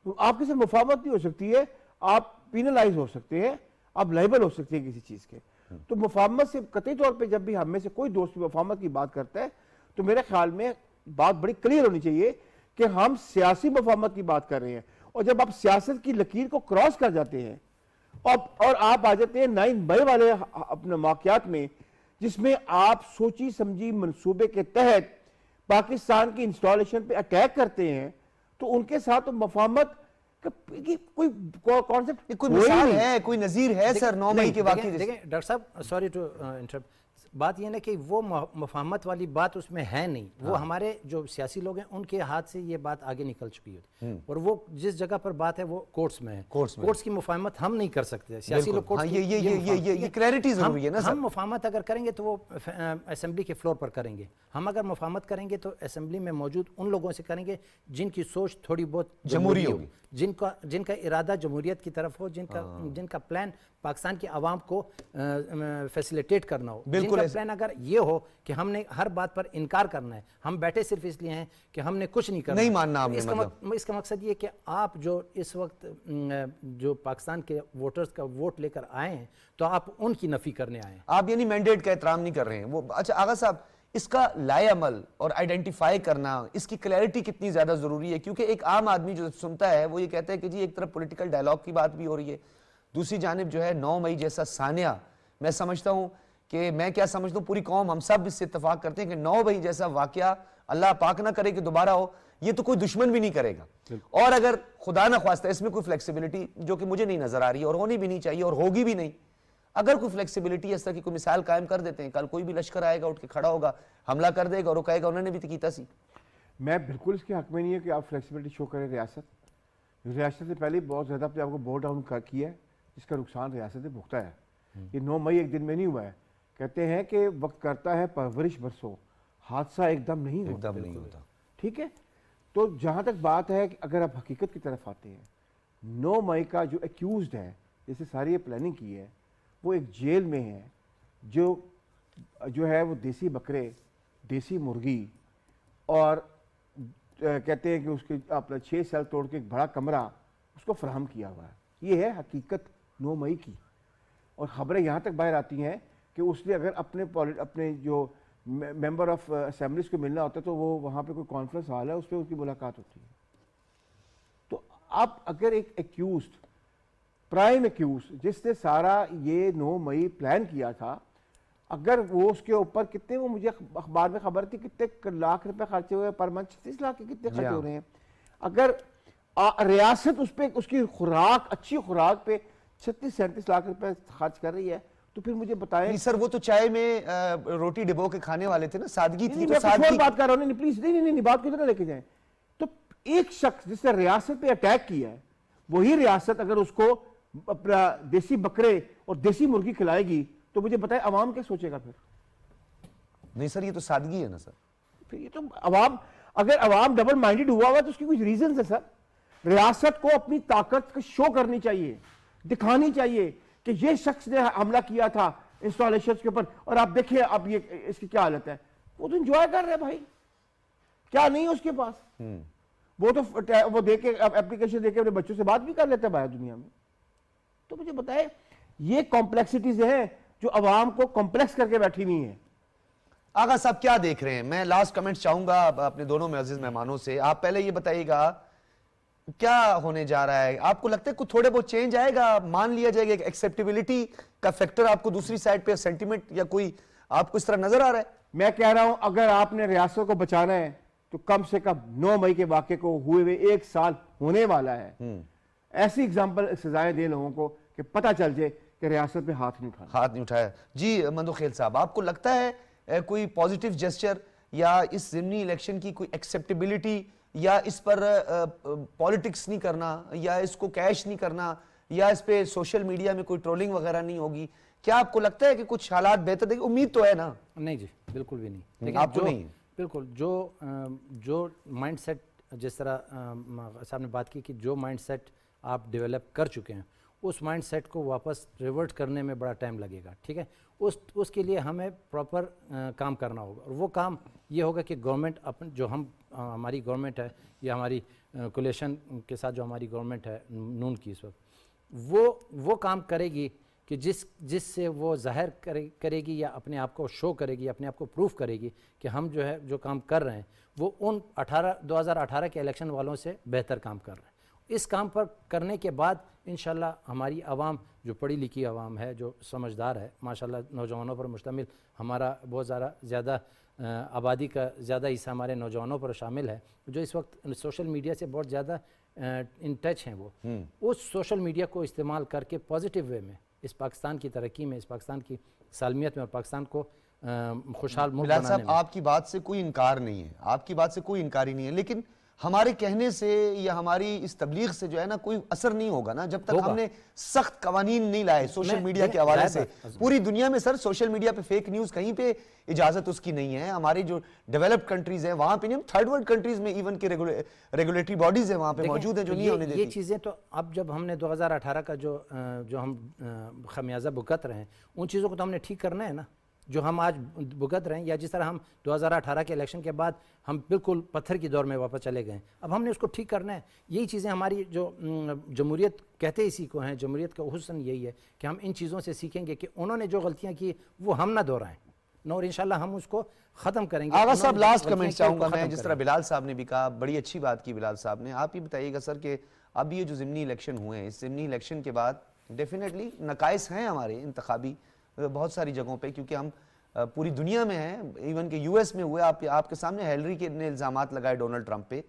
آپ کے ساتھ مفاہمت نہیں ہو سکتی ہے, آپ پینلائز ہو سکتے ہیں, آپ لائبل ہو سکتے ہیں کسی چیز کے. تو مفاہمت سے قطعی طور پہ جب بھی ہم میں سے کوئی دوست مفاہمت کی بات کرتا ہے تو میرے خیال میں بات بڑی کلیئر ہونی چاہیے کہ ہم سیاسی مفاہمت کی بات کر رہے ہیں. اور جب آپ سیاست کی لکیر کو کراس کر جاتے ہیں اور آپ آ جاتے ہیں 9 مئی والے اپنے واقعات میں, جس میں آپ سوچی سمجھی منصوبے کے تحت پاکستان کی انسٹالیشن پہ اٹیک کرتے ہیں, تو ان کے ساتھ مفاہمت کوئی کانسیپٹ, کوئی مثال ہے, کوئی نظیر ہے سر 9 مئی کے واقعے؟ دیکھیں ڈاکٹر صاحب, سوری ٹو انٹرپٹ, بات یہ نا کہ وہ مفاہمت والی بات اس میں ہے نہیں، وہ ہمارے جو سیاسی لوگ ہیں ان کے ہاتھ سے یہ بات آگے نکل چکی ہوتی ہے، اور وہ جس جگہ پر بات ہے وہ کورٹس میں ہے، کورٹس کی مفاہمت ہم نہیں کر سکتے، سیاسی لوگ کورٹس کی یہ کلیئرٹی ضروری ہے نا سر. ہم مفاہمت اگر کریں گے تو وہ اسمبلی کے فلور پر کریں گے، ہم اگر مفاہمت کریں گے تو اسمبلی میں موجود ان لوگوں سے کریں گے جن کی سوچ تھوڑی بہت جمہوری ہو، جن کا ارادہ جمہوریت کی طرف ہو، جن کا پلان پاکستان کی عوام کو فیسیلیٹیٹ کرنا ہو، جن کا پلان اگر یہ ہو کہ ہم نے ہر بات پر انکار کرنا ہے، ہم بیٹھے صرف اس لیے ہیں کہ ہم نے کچھ نہیں کرنا، نہیں ماننا ہم نے، اس کا مقصد یہ کہ آپ جو اس وقت جو پاکستان کے ووٹرز کا ووٹ لے کر آئے ہیں تو آپ ان کی نفی کرنے آئے ہیں، آپ یعنی مینڈیٹ کا احترام نہیں کر رہے ہیں وہ. اچھا آغا صاحب، اس کا لائے عمل اور آئیڈینٹیفائی کرنا، اس کی کلیئرٹی کتنی زیادہ ضروری ہے؟ کیونکہ ایک عام آدمی جو سنتا ہے وہ یہ کہتا ہے کہ جی ایک طرف پولیٹیکل ڈائلاگ کی بات بھی ہو رہی ہے، دوسری جانب جو ہے 9 مئی جیسا سانحہ، میں سمجھتا ہوں کہ میں کیا سمجھتا ہوں پوری قوم ہم سب اس سے اتفاق کرتے ہیں کہ 9 مئی جیسا واقعہ اللہ پاک نہ کرے کہ دوبارہ ہو، یہ تو کوئی دشمن بھی نہیں کرے گا. اور اگر خدا نہ خواستہ اس میں کوئی فلیکسیبلٹی جو کہ مجھے نہیں نظر آ رہی اور ہونی بھی نہیں چاہیے اور ہوگی بھی نہیں، اگر کوئی فلیکسیبلٹی اس طرح کی کوئی مثال قائم کر دیتے ہیں، کل کوئی بھی لشکر آئے گا اٹھ کے کھڑا ہوگا، حملہ کر دے گا اور وہ کہے گا انہوں نے بھی تو کیتا سی. میں بالکل اس کے حق میں نہیں ہے کہ آپ فلیکسیبلٹی شو کریں. ریاست سے پہلے بہت زیادہ اپنے آپ کو بور ڈاؤن کیا ہے، جس کا نقصان ریاست نے بھگتا ہے. یہ 9 مئی ایک دن میں نہیں ہوا ہے. کہتے ہیں کہ وقت کرتا ہے پرورش برسوں، حادثہ ایک دم نہیں ہوتا. ٹھیک ہے، تو جہاں تک بات ہے کہ اگر آپ حقیقت کی طرف آتے ہیں، 9 مئی کا جو ایکیوزڈ ہے جسے ساری یہ پلاننگ کی ہے وہ ایک جیل میں ہے، جو ہے وہ دیسی بکرے، دیسی مرغی اور کہتے ہیں کہ اس کے اپنا 6 سیل توڑ کے ایک بڑا کمرہ اس کو فراہم کیا ہوا ہے. یہ ہے حقیقت 9 مئی کی. اور خبریں یہاں تک باہر آتی ہیں کہ اس نے اگر اپنے جو ممبر آف اسمبلیز کو ملنا ہوتا ہے تو وہ وہاں پہ کوئی کانفرنس ہال ہے، اس پہ ان کی ملاقات ہوتی ہے. تو اب اگر ایک ایکیوزڈ، پرائم ایکیوزڈ جس نے سارا یہ 9 مئی پلان کیا تھا، اگر وہ اس کے اوپر کتنے، وہ مجھے اخبار میں خبر تھی کتنے لاکھ روپے خرچے ہوئے پر منتھ، 36 لاکھ کے کتنے خرچے ہو رہے ہیں. اگر ریاست اس پہ اس کی خوراک، اچھی خوراک پہ 36-37 لاکھ روپے خرچ کر رہی ہے تو پھر مجھے بتائیں. سر وہ تو چائے میں روٹی ڈبو کے کھانے والے تھے نا، سادگی تھی. میں کچھ اور بات کر رہا ہوں، پلیز نہیں بات کو ادھر لے کے جائیں. تو ایک شخص جس نے ریاست پہ اٹیک کیا ہے، وہی ریاست اگر اس کو اپنا دیسی بکرے اور دیسی مرغی کھلائے گی تو مجھے بتائیں عوام کیا سوچے گا پھر؟ نہیں سر، یہ تو سادگی ہے نا سر. پھر یہ تو اگر عوام ڈبل مائنڈڈ ہوا تو اس کی کچھ ریزنز ہیں سر. ریاست کو اپنی طاقت کو شو کرنی چاہیے، دکھانی چاہیے کہ یہ شخص نے حملہ کیا تھا انسٹالیشنز کے اوپر، اور آپ دیکھیں اب یہ اس کی کیا حالت ہے. وہ تو انجوائے کر رہے بھائی، کیا نہیں ہے اس کے پاس. وہ تو وہ دے کے اپلیکیشن دے کے اپنے بچوں سے بات بھی کر لیتے ہیں باہر دنیا میں. تو مجھے بتائیں، یہ کمپلیکسٹیز ہیں جو عوام کو کمپلیکس کر کے بیٹھی ہوئی ہیں. آغا صاحب کیا دیکھ رہے ہیں؟ میں لاسٹ کمنٹ چاہوں گا اپنے دونوں معزز مہمانوں سے. آپ پہلے یہ بتائیے گا کیا ہونے جا رہا ہے؟ آپ کو لگتا ہے کچھ تھوڑے بہت چینج آئے گا، مان لیا جائے گا؟ ایک ایکسیپٹیبلٹی کا فیکٹر آپ کو دوسری سائڈ پہ سینٹیمنٹ یا کوئی آپ کو اس طرح نظر آ رہا ہے؟ میں کہہ رہا ہوں اگر آپ نے ریاست کو بچانا ہے تو کم سے کم 9 مئی کے واقعے کو ہوئے ہوئے 1 سال ہونے والا ہے. ایسی اگزامپل سزائیں دیں لوگوں کو کہ پتہ چل جائے کہ ریاست پہ ہاتھ نہیں اٹھایا. جی مندوخیل صاحب، آپ کو لگتا ہے کوئی پازیٹیو جیسچر یا اس ضمنی الیکشن کی کوئی ایکسیپٹیبلٹی، یا اس پر پولیٹکس نہیں کرنا، یا اس کو کیش نہیں کرنا، یا اس پہ سوشل میڈیا میں کوئی ٹرولنگ وغیرہ نہیں ہوگی؟ کیا آپ کو لگتا ہے کہ کچھ حالات بہتر دیکھیں؟ امید تو ہے نا. نہیں جی بالکل بھی نہیں. لیکن آپ کو نہیں؟ بالکل جو مائنڈ سیٹ، جس طرح صاحب نے بات کی کہ جو مائنڈ سیٹ آپ ڈیولپ کر چکے ہیں، اس مائنڈ سیٹ کو واپس ریورٹ کرنے میں بڑا ٹائم لگے گا. ٹھیک ہے، اس کے لیے ہمیں پراپر کام کرنا ہوگا، اور وہ کام یہ ہوگا کہ گورنمنٹ جو ہماری گورنمنٹ ہے، یا ہماری کولیشن کے ساتھ جو ہماری گورنمنٹ ہے نون کی اس وقت، وہ کام کرے گی کہ جس سے وہ ظاہر کرے گی یا اپنے آپ کو شو کرے گی، اپنے آپ کو پروف کرے گی کہ ہم جو کام کر رہے ہیں وہ ان 2018 کے الیکشن والوں سے بہتر کام کر رہے ہیں. اس کام پر کرنے کے بعد انشاءاللہ ہماری عوام جو پڑھی لکھی عوام ہے، جو سمجھدار ہے، ماشاءاللہ نوجوانوں پر مشتمل ہمارا بہت زیادہ آبادی کا زیادہ حصہ ہمارے نوجوانوں پر شامل ہے، جو اس وقت سوشل میڈیا سے بہت زیادہ ان ٹچ ہیں. وہ اس سوشل میڈیا کو استعمال کر کے پازیٹیو وے میں اس پاکستان کی ترقی میں، اس پاکستان کی سالمیت میں اور پاکستان کو خوشحال ملک بلال بنانے صاحب میں. آپ کی بات سے کوئی انکار نہیں ہے، آپ کی بات سے کوئی انکار ہی نہیں ہے، لیکن ہمارے کہنے سے یا ہماری اس تبلیغ سے جو ہے نا کوئی اثر نہیں ہوگا نا جب تک ہم نے سخت قوانین نہیں لائے سوشل میڈیا کے حوالے سے. پوری دنیا میں سر سوشل میڈیا پہ فیک نیوز کہیں پہ اجازت اس کی نہیں ہے. ہماری جو ڈیولپڈ کنٹریز ہیں وہاں پہ نہیں، تھرڈ ورلڈ کنٹریز میں ایون کے ریگولیٹری باڈیز ہیں وہاں پہ موجود ہیں جو نہیں ہونے دیتی. یہ چیزیں تو اب جب ہم نے 2018 کا جو ہم خمیازہ بھگت رہے ہیں ان چیزوں کو تو ہم نے ٹھیک کرنا ہے نا، جو ہم آج بھگت رہے ہیں. یا جس طرح ہم 2018 کے الیکشن کے بعد ہم بالکل پتھر کی دور میں واپس چلے گئے، اب ہم نے اس کو ٹھیک کرنا ہے. یہی چیزیں ہماری جو جمہوریت کہتے اسی کو ہیں، جمہوریت کا حسن یہی ہے کہ ہم ان چیزوں سے سیکھیں گے کہ انہوں نے جو غلطیاں کی وہ ہم نہ دہرائیں، اور انشاءاللہ ہم اس کو ختم کریں گے. آغا صاحب لاسٹ کمنٹ چاہوں گا میں، جس طرح بلال صاحب نے بھی کہا، بڑی اچھی بات کی بلال صاحب نے. آپ ہی بتائیے گا سر کہ اب یہ جو ضمنی الیکشن ہوئے ہیں، اس ضمنی الیکشن کے بعد ڈیفینیٹلی نقائص ہیں ہمارے انتخابی بہت ساری جگہوں پہ، کیونکہ ہم پوری دنیا میں ہیں، ایون کہ یو ایس میں ہوئے. آپ کے سامنے ہیلری کے نے الزامات لگائے ڈونلڈ ٹرمپ پہ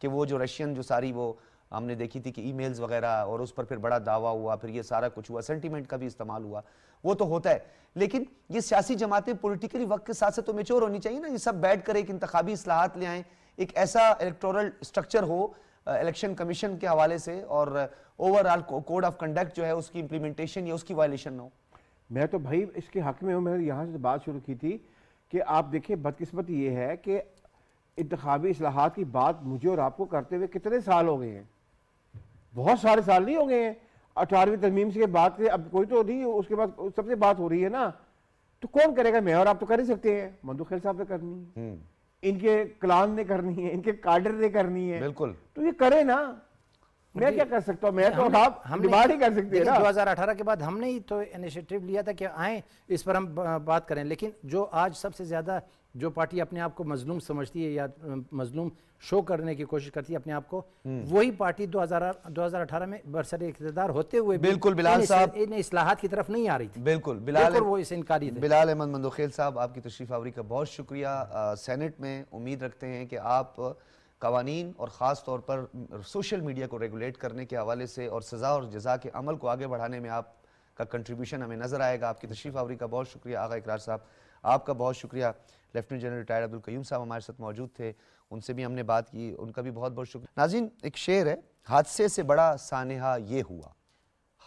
کہ وہ جو رشین جو ساری وہ ہم نے دیکھی تھی کہ ای میلز وغیرہ، اور اس پر پھر بڑا دعویٰ ہوا، پھر یہ سارا کچھ ہوا، سینٹیمنٹ کا بھی استعمال ہوا. وہ تو ہوتا ہے، لیکن یہ سیاسی جماعتیں پولیٹیکلی وقت کے ساتھ تو میچور ہونی چاہیے نا. یہ سب بیٹھ کر ایک انتخابی اصلاحات لے آئیں، ایک ایسا الیکٹورل سٹرکچر ہو الیکشن کمیشن کے حوالے سے، اور اوورآل کوڈ آف کنڈکٹ جو ہے اس کی امپلیمنٹیشن یا اس کی وائلیشن نہ ہو. میں تو بھائی اس کے حق میں ہوں. میں نے یہاں سے بات شروع کی تھی کہ آپ دیکھیں بدقسمت یہ ہے کہ انتخابی اصلاحات کی بات مجھے اور آپ کو کرتے ہوئے کتنے سال ہو گئے ہیں، بہت سارے سال نہیں ہو گئے ہیں. 18ویں ترمیم سے بات سے اب کوئی تو نہیں، اس کے بعد سب سے بات ہو رہی ہے نا. تو کون کرے گا؟ میں اور آپ تو کر ہی سکتے ہیں. مندو خیل صاحب نے کرنی ہے، ان کے کلان نے کرنی ہے، ان کے کارڈر نے کرنی ہے. بالکل، تو یہ کرے نا. میں کیا کر سکتا ہوں؟ میں تو آپ ڈیمانڈ ہی کر سکتے ہیں نا. 2018 کے بعد ہم نے ہی تو انیشیٹو لیا تھا کہ آئیں اس پر ہم بات کریں. لیکن جو آج سب سے زیادہ جو پارٹی اپنے آپ کو مظلوم سمجھتی ہے یا مظلوم شو کرنے کی کوشش کرتی ہے اپنے آپ کو، وہی پارٹی 2018 میں برسر اقتدار ہوتے ہوئے بالکل بلال صاحب ان اصلاحات کی طرف نہیں آ رہی تھی. بالکل بلال وہ اس انکاری تھے. بلال احمد مندوخیل صاحب، آپ کی تشریف آوری کا بہت شکریہ. سینٹ میں امید رکھتے ہیں کہ آپ قوانین اور خاص طور پر سوشل میڈیا کو ریگولیٹ کرنے کے حوالے سے اور سزا اور جزا کے عمل کو آگے بڑھانے میں آپ کا کنٹریبیوشن ہمیں نظر آئے گا. آپ کی تشریف آوری کا بہت شکریہ. آغا اقرار صاحب آپ کا بہت شکریہ. لیفٹیننٹ جنرل ریٹائرڈ عبدالقیوم صاحب ہمارے ساتھ موجود تھے، ان سے بھی ہم نے بات کی، ان کا بھی بہت بہت شکریہ. ناظرین، ایک شعر ہے، حادثے سے بڑا سانحہ یہ ہوا،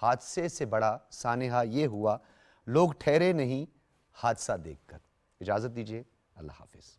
حادثے سے بڑا سانحہ یہ ہوا، لوگ ٹھہرے نہیں حادثہ دیکھ کر. اجازت دیجیے، اللہ حافظ.